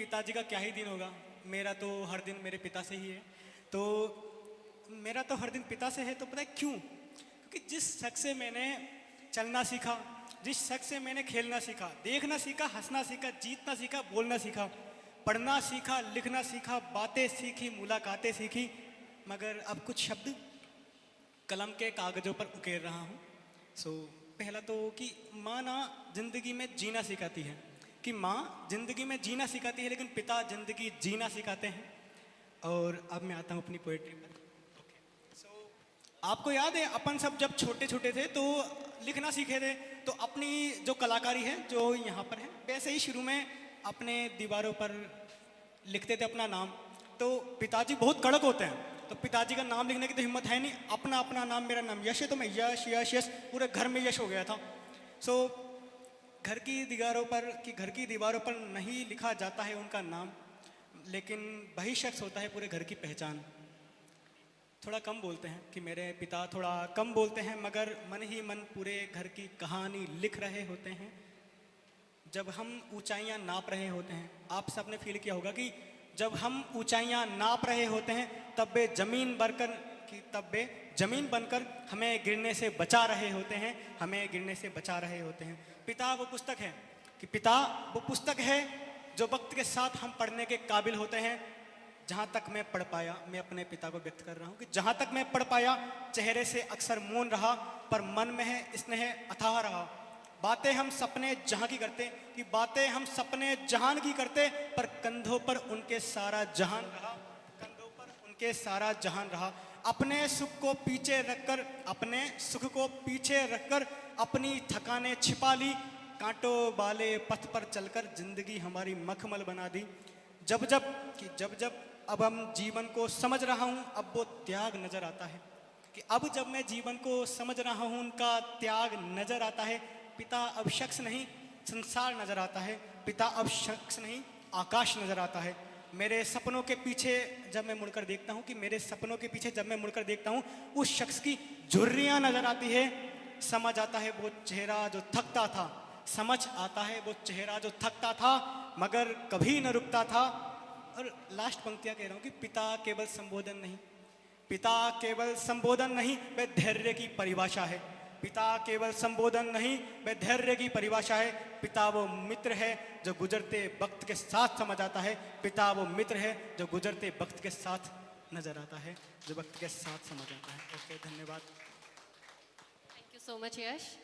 पिताजी का क्या ही दिन होगा। मेरा तो हर दिन मेरे पिता से ही है। तो मेरा तो हर दिन पिता से है। तो पता है क्यों? क्योंकि जिस शख्स से मैंने चलना सीखा, जिस शख्स से मैंने खेलना सीखा, देखना सीखा, हंसना सीखा, जीतना सीखा, बोलना सीखा, पढ़ना सीखा, लिखना सीखा, बातें सीखी, मुलाकातें सीखी, मगर अब कुछ शब्द कलम के कागज़ों पर उकेर रहा हूँ। पहला तो कि माँ ना जिंदगी में जीना सिखाती है, कि माँ जिंदगी में जीना सिखाती है, लेकिन पिता जिंदगी जीना सिखाते हैं। और अब मैं आता हूँ अपनी पोएट्री पर। आपको याद है अपन सब जब छोटे छोटे थे तो लिखना सीखे थे, तो अपनी जो कलाकारी है जो यहाँ पर है, वैसे ही शुरू में अपने दीवारों पर लिखते थे अपना नाम। तो पिताजी बहुत कड़क होते हैं, तो पिताजी का नाम लिखने की तो हिम्मत है नहीं। अपना अपना नाम, मेरा नाम यश है तो मैं यश यश यश, पूरे घर में यश हो गया था। घर की दीवारों पर नहीं लिखा जाता है उनका नाम, लेकिन वही शख्स होता है पूरे घर की पहचान। थोड़ा कम बोलते हैं कि मेरे पिता थोड़ा कम बोलते हैं, मगर मन ही मन पूरे घर की कहानी लिख रहे होते हैं। जब हम ऊंचाइयां नाप रहे होते हैं, आप सबने फील किया होगा कि जब हम ऊंचाइयां नाप रहे होते हैं तब वे जमीन बनकर हमें गिरने से बचा रहे होते हैं, हमें गिरने से बचा रहे होते हैं। पिता वो पुस्तक है जो वक्त के साथ हम पढ़ने के काबिल होते हैं। जहाँ तक मैं पढ़ पाया, मैं अपने पिता को व्यक्त कर रहा हूँ कि जहाँ तक मैं पढ़ पाया, चेहरे से अक्सर मौन रहा, पर मन में है स्नेह अथाह रहा। बातें हम सपने जहाँ की करते, पर कंधों पर उनके सारा जहान रहा। अपने सुख को पीछे रखकर अपनी थकाने छिपा ली। कांटों वाले पथ पर चलकर जिंदगी हमारी मखमल बना दी। जब जब अब हम जीवन को समझ रहा हूँ, अब वो त्याग नजर आता है, कि अब जब मैं जीवन को समझ रहा हूँ, उनका त्याग नजर आता है। पिता अब शख्स नहीं संसार नजर आता है, पिता अब शख्स नहीं आकाश नजर आता है। मेरे सपनों के पीछे जब मैं मुड़कर देखता हूँ, उस शख्स की झुर्रियाँ नजर आती है। समझ आता है वो चेहरा जो थकता था, मगर कभी न रुकता था। और लास्ट पंक्तियां कह रहा हूं कि पिता केवल संबोधन नहीं, वह धैर्य की परिभाषा है। पिता वो मित्र है जो गुजरते वक्त के साथ समझ आता है। पिता वो मित्र है जो गुजरते वक्त के साथ नजर आता है, जो वक्त के साथ समझ आता है। ओके, धन्यवाद। Thank you so much Yash.